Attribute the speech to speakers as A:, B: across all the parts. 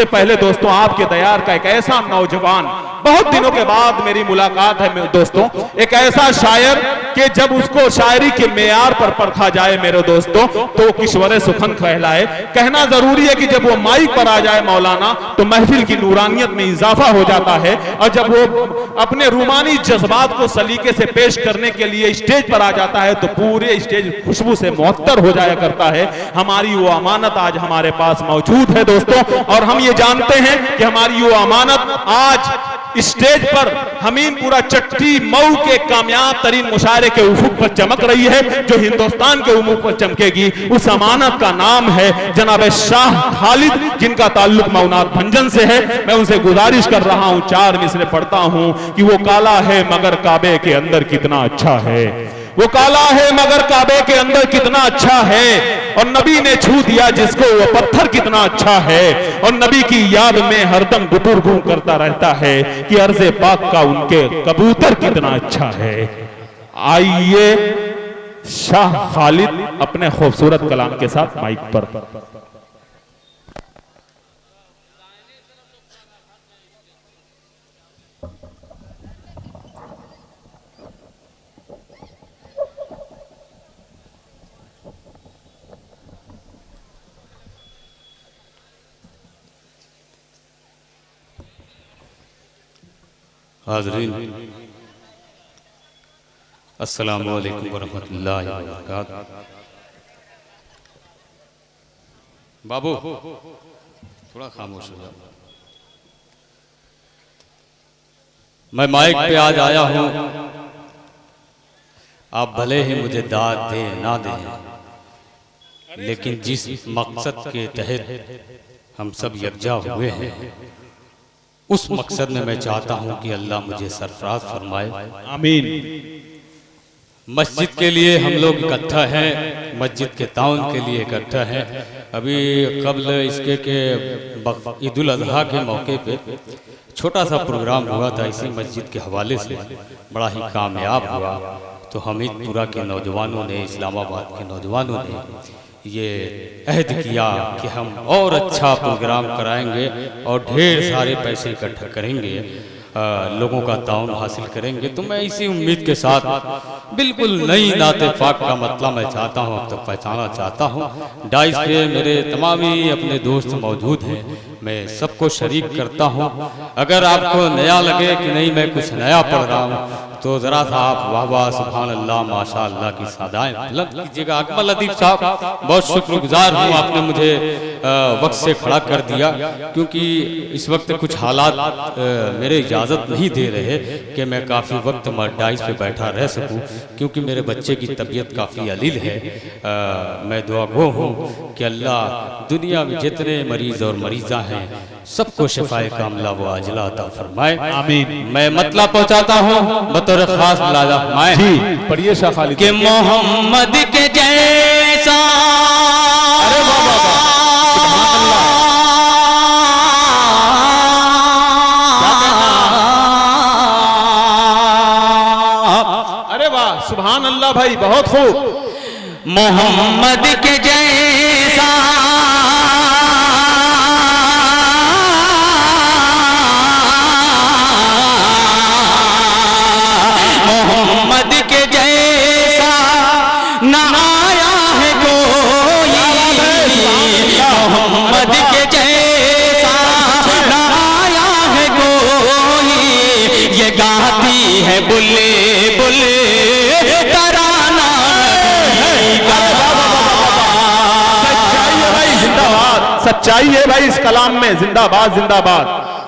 A: सबसे पहले दोस्तों आपके दयार का एक ऐसा नौजवान, बहुत दिनों के बाद मेरी मुलाकात है दोस्तों, एक ऐसा शायर कि जब उसको शायरी के मेयार पर परखा जाए मेरे दोस्तों तो वो किश्वर सुखन कहलाए। कहना जरूरी है कि जब वो माइक पर आ जाए मौलाना तो महफिल की नूरानियत में इजाफा हो जाता है, और जब वो अपने रूमानी जज्बात को सलीके से पेश करने के लिए स्टेज पर आ जाता है तो पूरे स्टेज खुशबू से मुअत्तर हो जाया करता है। हमारी वो अमानत आज हमारे पास मौजूद है दोस्तों, और हम ये जानते हैं कि हमारी वो अमानत आज स्टेज पर हमीरपुरा चट्टी मऊ के कामयाब तरीन मुशायरे के उफुक पर चमक रही है, जो हिंदुस्तान के उफुक पर चमकेगी। उस अमानत का नाम है जनाब शाह खालिद, जिनका ताल्लुक मऊनाथ भंजन से है। मैं उनसे गुजारिश कर रहा हूं, 4 मिसरे पढ़ता हूं कि वो काला है मगर काबे के अंदर कितना अच्छा है, वो काला है मगर काबे के अंदर कितना अच्छा है, और नबी ने छू दिया जिसको वो पत्थर कितना अच्छा है, और नबी की याद में हरदम गुटुरगू करता रहता है कि अर्ज़े पाक का उनके कबूतर कितना अच्छा है। आइए शाह खालिद अपने खूबसूरत कलाम के साथ माइक पर।
B: हाज़रीन, अस्सलामु अलैकुम वरहमतुल्लाहि वबरकातुहू। बाबू थोड़ा खामोश हो जाओ। मैं माइक पे आज आया हूं, आप भले ही मुझे दाद दें ना दें, लेकिन जिस मकसद के तहत हम सब यकजा हुए हैं उस मकसद में मैं चाहता हूं कि अल्लाह मुझे सरफराज फरमाए, आमीन। मस्जिद के लिए हम लोग इकट्ठा हैं, मस्जिद के ताउन के लिए इकट्ठा हैं। अभी कबल इसके के ईद उल अज़हा के मौके पे छोटा सा प्रोग्राम हुआ था इसी मस्जिद के हवाले से, बड़ा ही कामयाब हुआ। तो हमीरपुरा के नौजवानों ने, इस्लामाबाद के नौजवानों ने ये अहद किया कि हम और अच्छा प्रोग्राम कराएंगे और ढेर सारे पैसे इकट्ठा करेंगे, लोगों का ताउन हासिल करेंगे। तो मैं इसी उम्मीद के साथ बिल्कुल नई नाते पाक का मतलब मैं चाहता हूँ, अब तक पहचाना चाहता हूँ। डाइस पे मेरे तमाम ही अपने दोस्त मौजूद हैं, मैं सबको शरीक करता हूँ। अगर आपको नया लगे कि नहीं मैं कुछ नया पढ़ रहा हूँ तो ज़रा सा आप वाह वाह सुभान अल्लाह माशा अल्लाह की सदाएं बुलंद कीजिएगा। अकमल लतीफ़ साहब, बहुत शुक्रगुजार हूँ, आपने मुझे वक्त से खड़ा कर दिया, क्योंकि इस वक्त कुछ हालात मेरे इजाज़त नहीं दे रहे कि मैं काफ़ी वक्त डाइस पे बैठा रह सकूं, क्योंकि मेरे बच्चे की तबीयत काफ़ी अलील है। मैं दुआ गो हूँ कि अल्लाह दुनिया में जितने मरीज़ और मरीज़ा हैं सबको शिफाए कामला व आजिला अता फरमाए, आमीन। मैं मतलब पहुँचाता हूँ बतौर खास मुलाजा फरमाए।
A: जी पढ़िए शाह खालिद
B: कि मोहम्मद के जैसा,
A: अरे वाह वाह वाह, अरे वाह सुभान अल्लाह भाई, बहुत खूब।
B: मोहम्मद के जैसा मोहम्मद के जैसा न आया है कोई, मोहम्मद के जैसा न आया है कोई, ये गाती है बुले बुले तराना।
A: सच्चाई है भाई इस कलाम में, जिंदाबाद जिंदाबाद।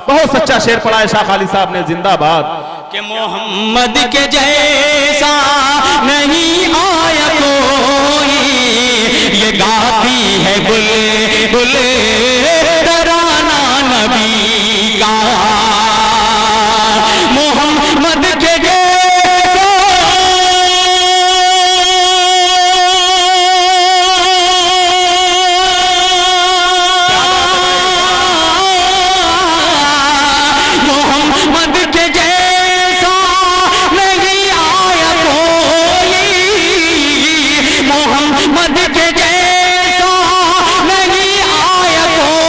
A: बहुत सच्चा शेर पढ़ा है शाह खालिद साहब ने, जिंदाबाद।
B: कि मोहम्मद के जैसा नहीं आया कोई, ये गाती है बुले बुले तराना नबी का। मोहम्मद के मोहम्मद के जैसा नहीं आया कोई,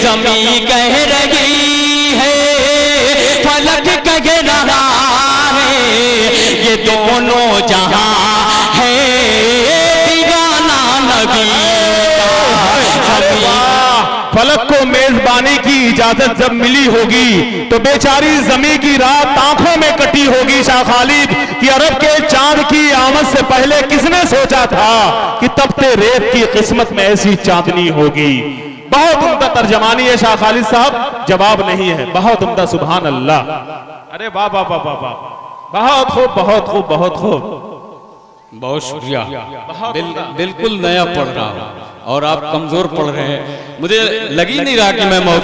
B: जमी कह रही है, फलक कह रहा है, ये दोनों जहां है दीवाना नबी का।
A: फलक को मेजबानी की इजाजत जब मिली होगी तो बेचारी जमी की रात आंखों में कटी होगी। शाह खालिद कि अरब के चांद की आमद से पहले किसने सोचा था कि तपते रेत की किस्मत में ऐसी चांदनी होगी। बहुत उम्दा तर्जमानी है शाह खालिद साहब, जवाब नहीं है। बहुत उम्दा, सुभान अल्लाह। अरे वाह वाह वाह वाह वाह, बहुत खूब बहुत खूब बहुत खूब।
B: बहुत शुक्रिया। बिल्कुल नया पढ़ रहा हूँ और आप कमजोर पढ़ रहे हैं, मुझे लग ही नहीं रहा कि मैं मऊ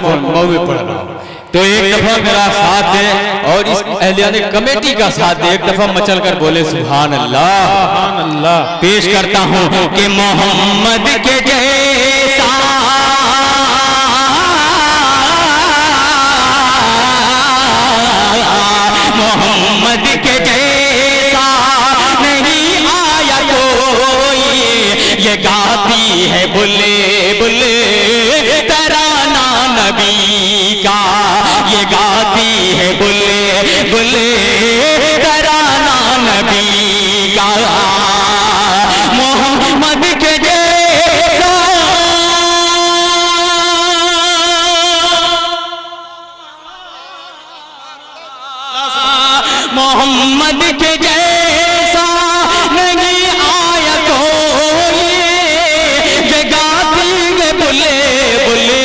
B: में पढ़ रहा हूँ। तो एक दफा मेरा साथ दे और इस अहलियाने कमेटी का साथ दे, एक दफा मचल कर बोले सुभान अल्लाह।
A: सुभान अल्लाह।
B: पेश करता हूँ कि मोहम्मद के जैसा मोहम्मद के जैसा नहीं आया कोई, ये गाती है बुले बुले तराना नबी का, ये गाती है बुले बुले तराना नबी का। मोहम्मद के जैसा मोहम्मद के जैसा नहीं आया कोई, ये गाती है बुले बुले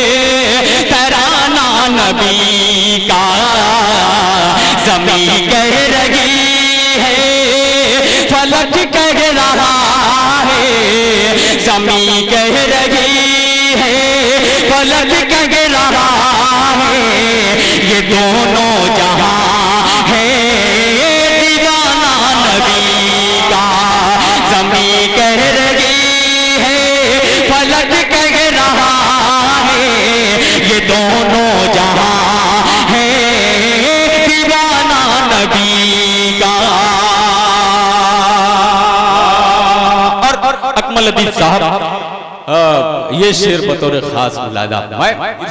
B: तराना नबी का। जमी कह रही है, फलक कह रहा है, जमी कह रही है, फलक कह रहा है, ये दोनों जहां है दीवाना नबी का। जमी कह रही है, फलक कह रहा है, ये दोनों जहां है दीवाना नबी का। और अकमल अदीब साहब ये शेर बतौर खास मुलादा,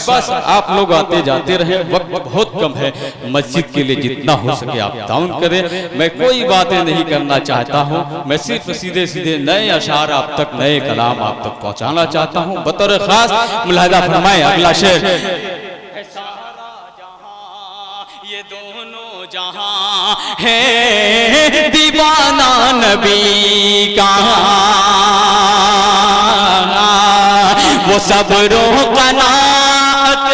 B: बस आप लोग आते जाते रहे, वक्त बहुत कम है, मस्जिद के लिए जितना हो सके आप ताउन करें। मैं कोई बातें नहीं करना चाहता हूँ, मैं सिर्फ सीधे सीधे नए अशार आप तक, नए कलाम आप तक पहुँचाना चाहता हूँ। बतौर खास मुलादा फरमाए अगला शेर। ये दोनों जहां है दीवाना नबी का, वो सब रोह कनात।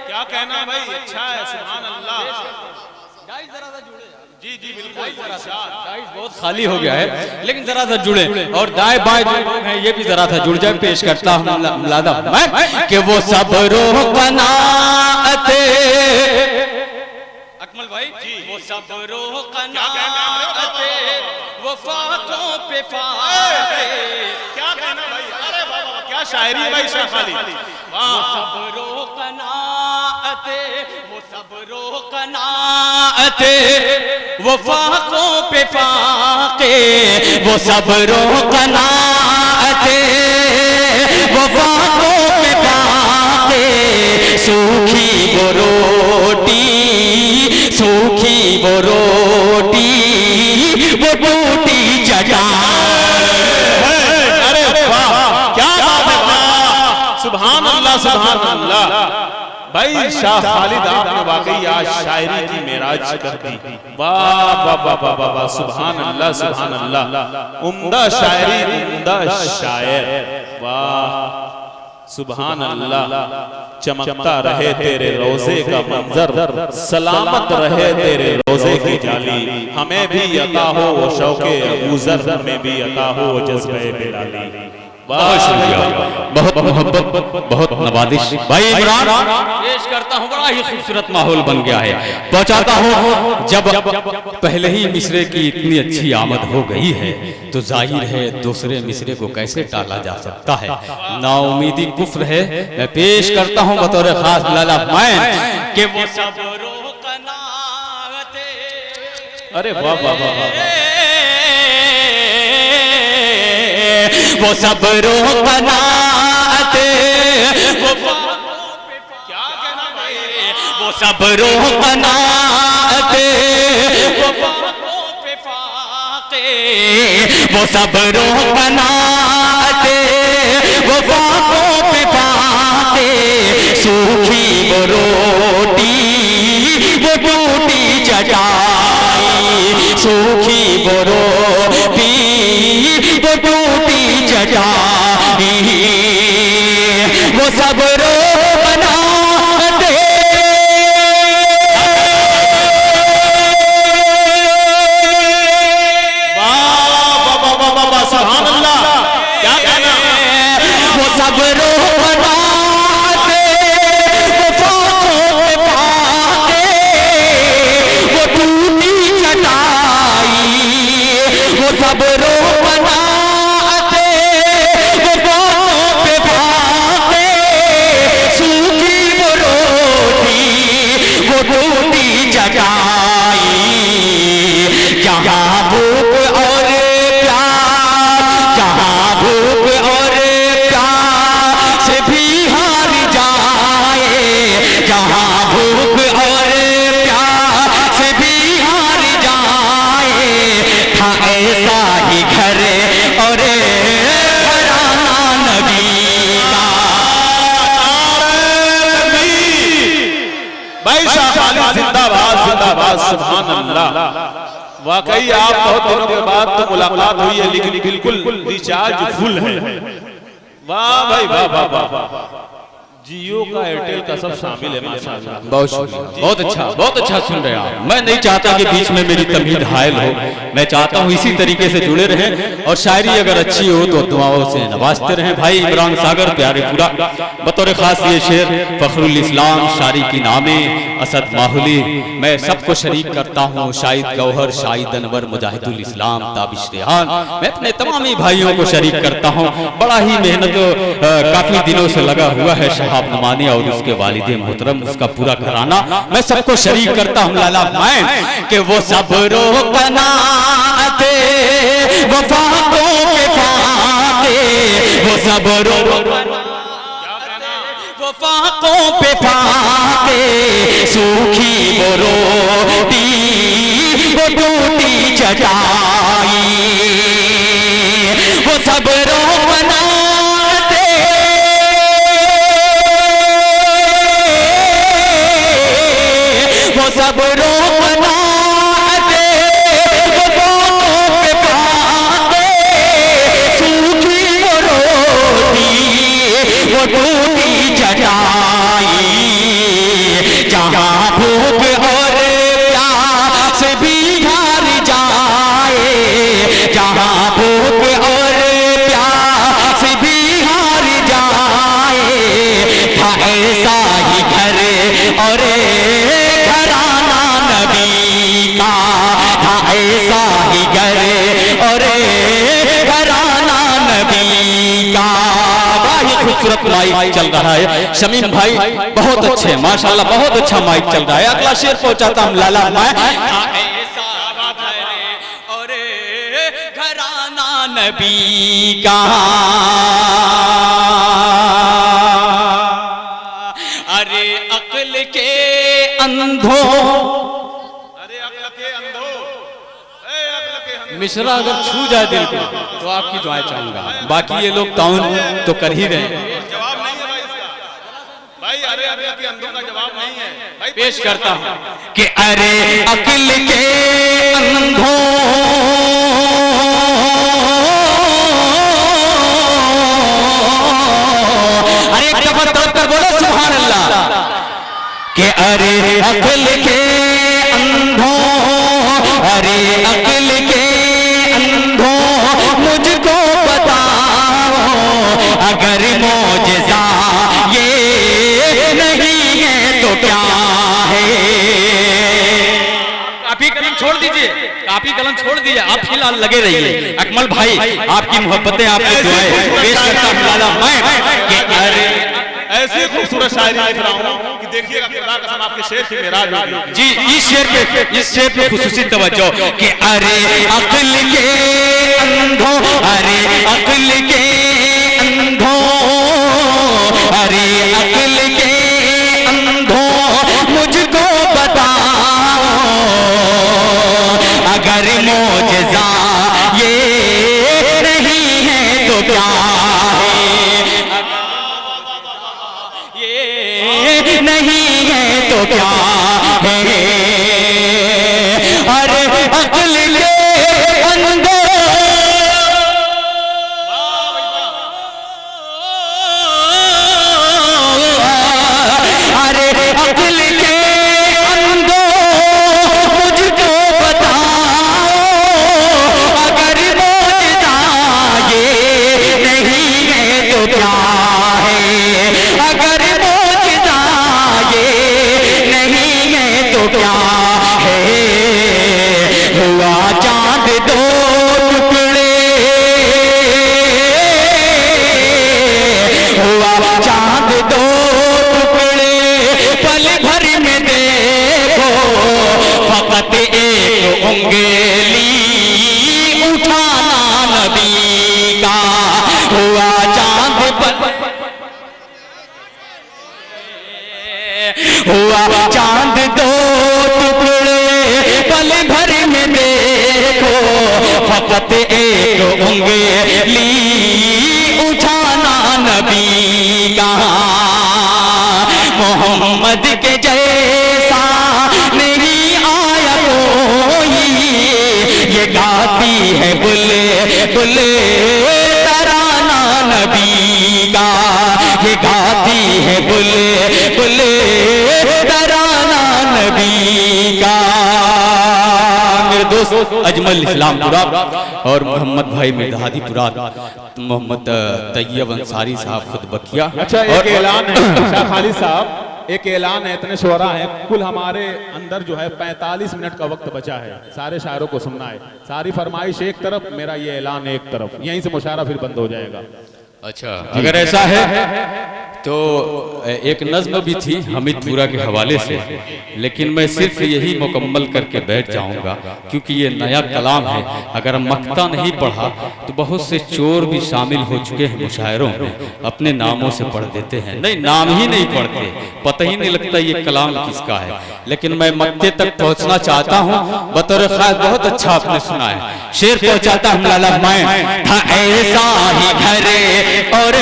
A: क्या कहना भाई, अच्छा है, सुभान अल्लाह। जी जी बिल्कुल,
B: बहुत खाली हो गया है, लेकिन जरा सा जुड़े और दाएं बाएं जो लोग हैं ये भी जरा सा जुड़ जाए। पेश करता हूँ मुलादा मैं कि वो सब रोह कनात। अकमल भाई जी, वो सब रोह कनात, वो फाकों पे फाके।
A: क्या कहना भाई, अरे बाबा क्या शायरी है भाई शाह खालिद।
B: वो सब रोह कनात, वो सब रोह कनात, वो फाकों पे फाके, वो सब रोह कनात, वो फाकों पे फाके। सूखी वो रोटी, सूखी वो रोटी, वो टूटी चटाई।
A: अरे वाह क्या बात है, वाह सुभान अल्लाह सुभान अल्लाह। भाई शाह खालिद आपने वाकई आज शायरी की मेराज कर दी। वाह वाह वाह वाह वाह, सुभान अल्लाह सुभान अल्लाह। उम्दा शायरी, उम्दा शायर, वाह सुभान अल्लाह। चमकता रहे तेरे रोजे का मंजर, सलामत रहे तेरे रोजे की जाली। हमें भी अता हो वो शौके अबूजर, हमें भी अता हो वो जज्बे बिलाली।
B: बहुत शुक्रिया, बहुत मोहब्बत, बहुत नवाजिश। भाई इमरान पेश करता हूँ, बड़ा ही खूबसूरत माहौल बन गया है, पहुँचाता हूँ। जब पहले ही मिसरे की इतनी अच्छी आमद हो गई है तो जाहिर है दूसरे मिसरे को कैसे टाला जा सकता है। नाउमीदी कुफ्र है। मैं पेश करता हूँ बतौर खास लाला मैं कि वो सब रोह कनात।
A: अरे वाह वाह वाह,
B: वो सब रोह कनात, वो फाकों पे वो सब रोकनाते पे फाके, वो सब रोकनाते वफाकों पे फाके, सूखी वो रोटी वो टूटी चटाई, सूखी वो रोटी वो टूटी चटाई, वो सब रो बनाते।
A: वाह सुभान अल्लाह, क्या कहना।
B: वो सब रो बनाते वफाकों पे फाके, वो टूटी चटाई, वो सब रो बनाते वफाकों पे फाके, सूखी वो रोटी वो टूटी चटाई, जहाँ भूख और प्यास, जहाँ भूख और प्यास भी हार जाए, जहाँ भूख और प्यास भी हार जाए, था ऐसा ही घर और घराना नबी का।
A: भाई शाह खालिद जिंदाबाद जिंदाबाद, सुभान अल्लाह। वाकई आप बहुत दिनों के बाद तो मुलाकात हुई है, लेकिन बिल्कुल रिचार्ज फुल है। वाह भाई वाह वाह वाह, जियो का एयरटेल का सब शामिल है माशाल्लाह।
B: बहुत शुक्रिया, बहुत अच्छा सुन रहे हैं आप। मैं नहीं चाहता कि बीच में मेरी तमीद हायल हो, मैं चाहता हूँ इसी तरीके से जुड़े रहें और शायरी अगर अच्छी हो तो दुआओं से नवाजते रहें। भाई इमरान सागर प्यारे पूरा बतौर खास ये शेर फखरुल इस्लाम शारी की नामे असद माहुली मैं सबको शरीक करता हूँ, शाहिद गौहर शाहिद अनवर मुजाहिदुल इस्लाम ताबिश रेहान, मैं अपने तमाम भाइयों को शरीक करता हूँ। बड़ा ही मेहनत काफी दिनों से लगा हुआ है शहाब नुमानी और उसके वालिद मोहतरम, उसका पूरा घराना, मैं सबको शरीक करता हूँ। लाला मैं कि वो सब रोकनाते वफाकों पे फाके, वो सब वफाकों पे फाके, सूखी वो रोटी वो टूटी चटाई, वो सब रोकनाते वो सब रोकनाते वफाकों पे फाके, सूखी वो रोटी वो टूटी चटाई, जहाँ भूख और प्यास भी हार जाए, जहाँ भूख और प्यास भी हार जाए, था ऐसा ही घर और घराना नबी का, था ऐसा ही घर और घराना नबी का। खूबसूरत माइक चल रहा है शमीम भाई, बहुत अच्छे माशाल्लाह, बहुत अच्छा माइक चल रहा है। अगला शेर पहुंचाता हूं लाला मैं, और घराना नबी का। अरे अक्ल के अंधों, मिश्रा अगर छू जाए दिल को तो आपकी दुआएं चाहूंगा, बाकी ये लोग ताउन तो कर ही रहे हैं।
A: जवाब नहीं है भाई इसका, भाई अरे अकल के अंधों का जवाब नहीं है भाई।
B: पेश करता हूं कि अरे अक्ल के अंधों, अरे एक दफा तड़प कर बोलो सुभान अल्लाह, कि अरे अक्ल के अंधों, अरे अक्ल के अंधों मुझको बताओ, अगर मौजज़ा ये नहीं है तो क्या है। काफी कलम छोड़ दीजिए, काफी कलम छोड़ दीजिए, आप फिलहाल लगे रहिए। अकमल भाई आपकी मोहब्बतें, आपकी दुआएं पेश करता हूं लाला मैं, कि अरे
A: ऐसी खूबसूरत शायरी लिख रहा हूं कि देखिएगा खुदा कसम आपके शेर की मेराज होगी।
B: जी इस शेर पे खुसूसी तवज्जो कि अरे अक्ल के अंधों, अरे अक्ल के अंधों, अरे अक्ल के अंधों मुझको नहीं है तो क्या है। अरे अक्ल के अंदर हुआ चांद दो टुकड़े पल भर में देखो फकत एक उंगली उठाना नबी का। मोहम्मद के जैसा नहीं आया कोई, ये गाती है बुले बुले तराना नबी का। ये गाती है बुले बुले तराना नबी का। मेरे दोस्त अजमल इस्लाम तुराब और मोहम्मद भाई मिर्दादी तुराब, मोहम्मद तैयब अंसारी साहब खुद बकिया।
A: अच्छा, एक ऐलान है शाह खालिद साहब, एक ऐलान है, इतने शोरा हैं, कुल हमारे अंदर जो है 45 मिनट का वक्त बचा है, सारे शायरों को सुनना है। सारी फरमाइश एक तरफ, मेरा ये ऐलान एक तरफ, यहीं से मुशायरा फिर बंद हो जाएगा।
B: अच्छा, अगर ऐसा है तो एक नज्म भी थी हमीदपुरा के हवाले से, लेकिन मैं सिर्फ यही मुकम्मल करके बैठ जाऊंगा क्योंकि ये नया कलाम है। अगर मक्ता नहीं पढ़ा तो बहुत से चोर भी शामिल हो चुके हैं मुशायरों में, अपने नामों से पढ़ देते हैं, नहीं नाम ही नहीं पढ़ते, पता ही नहीं लगता ये कलाम किसका है। लेकिन मैं मक्ते तक पहुंचना चाहता हूँ। बतौर खास बहुत अच्छा आपने सुना है, शेर पहुंचाता हूँ लाला मैं। था ऐसा ही घरे और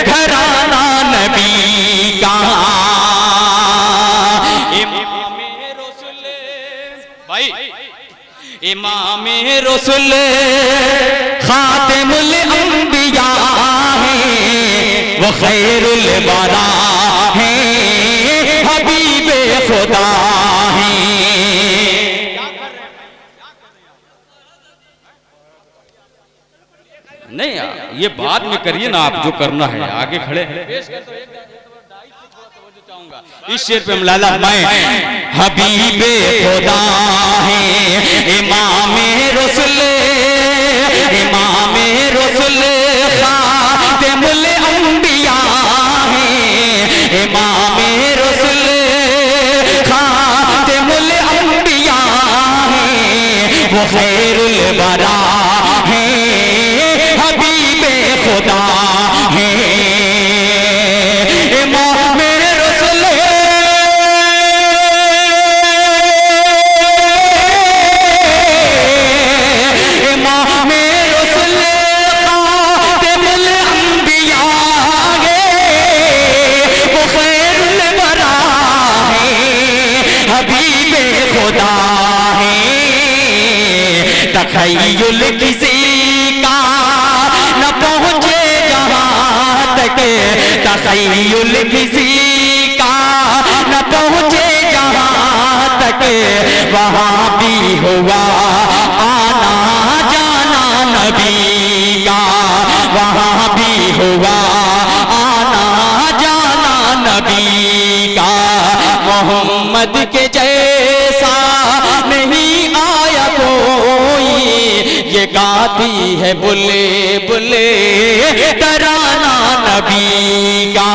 B: घराना नबी का, भाई इमाम रसूल खातिमुल अंबिया है, वो खैरुल वरा है, हबीबे खुदा है। नहीं ये बाद में करिए ना, आप जो करना है आगे खड़े हैं। इस शेर पे लाला मैं हबीबे खुदा है, इमाम रसूल खातिमुल अंबिया है, इमाम रसूल खातिमुल अंबिया है, वो खैरुल वरा है, हबीबे खुदा है। इमाम रसूल खातिमुल अंबिया है, वो खैरुल वरा है, हबीबे खुदा है। तखय्युल किसी का न पहुंचे जहां तक, तखय्युल किसी का न पहुंचे जहां तक, वहां भी हुआ आना जाना नबी का, वहां भी हुआ आना जाना नबी का। मोहम्मद के जैसा नहीं आया कोई, ये गाती है बुले बुले तराना नबी का।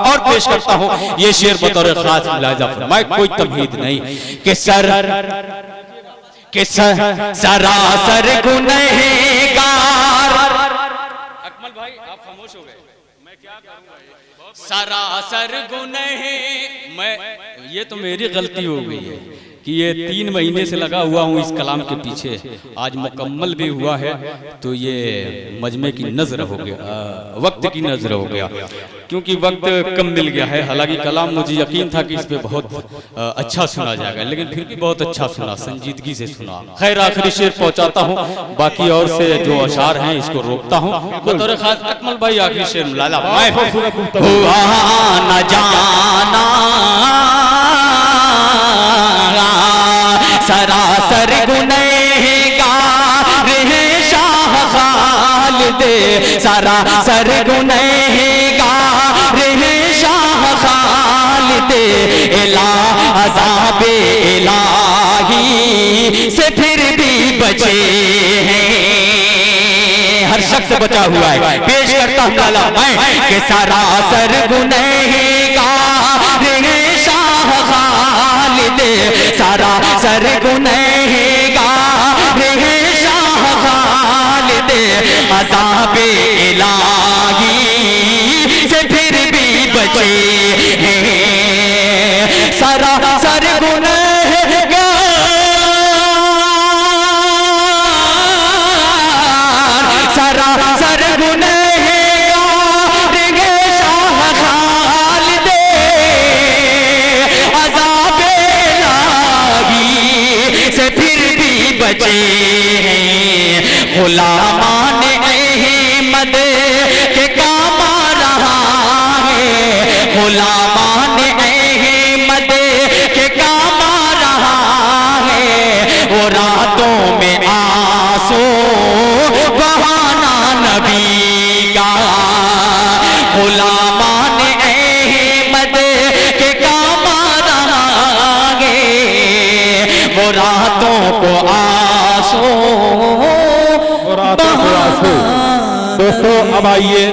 B: और पेश करता हूं ये शेर बतौर खास मुलाहिजा फरमाए, कोई तमहीद नहीं कि सरासर गुनहगार। अकमल भाई आप खामोश हो गए, मैं क्या करूंगा। सरासर गुनह मैं, ये तो मेरी गलती हो गई है कि ये 3 महीने से लगा हुआ हूँ इस कलाम के पीछे, आज मुकम्मल भी हुआ है तो ये मजमे की नज़र हो गया, वक्त की नज़र हो गया, क्योंकि वक्त कम मिल गया है। हालांकि कलाम मुझे यकीन था कि इस पे बहुत अच्छा सुना जाएगा, लेकिन फिर भी बहुत अच्छा सुना, संजीदगी से सुना। खैर आखिरी शेर पहुंचाता हूँ, बाकी और से जो अशार हैं इसको रोकता हूँ। बतौर खास अकमल भाई आखिरी शेर लाला हुआ न जाना सरासर गुनहगार है शाह खालिद, सरासर गुनहगार है शाह खालिद, इला अज़ाब इलाही से फिर भी बचे हैं। हर शख्स बचा हुआ है। पेश करता हूँ लाला मैं कि सरासर गुनहगार है शाह खालिद, सरासर गुनहगार है शाह खालिद, अज़ाब इलाही से फिर भी बचे हैं। सरासर गुनहगार सरासर गुनहगार है शाह खालिद, अज़ाब इलाही से फिर भी बचे हैं। गुलामान अहमद के काम आ रहा है, गुलामान अहमद के काम आ रहा है, वो रातों में आंसू बहाना नबी का, गुलामान अहमद के काम आ रहा है, वो रातों को आंसू
A: दोस्तों अब आइए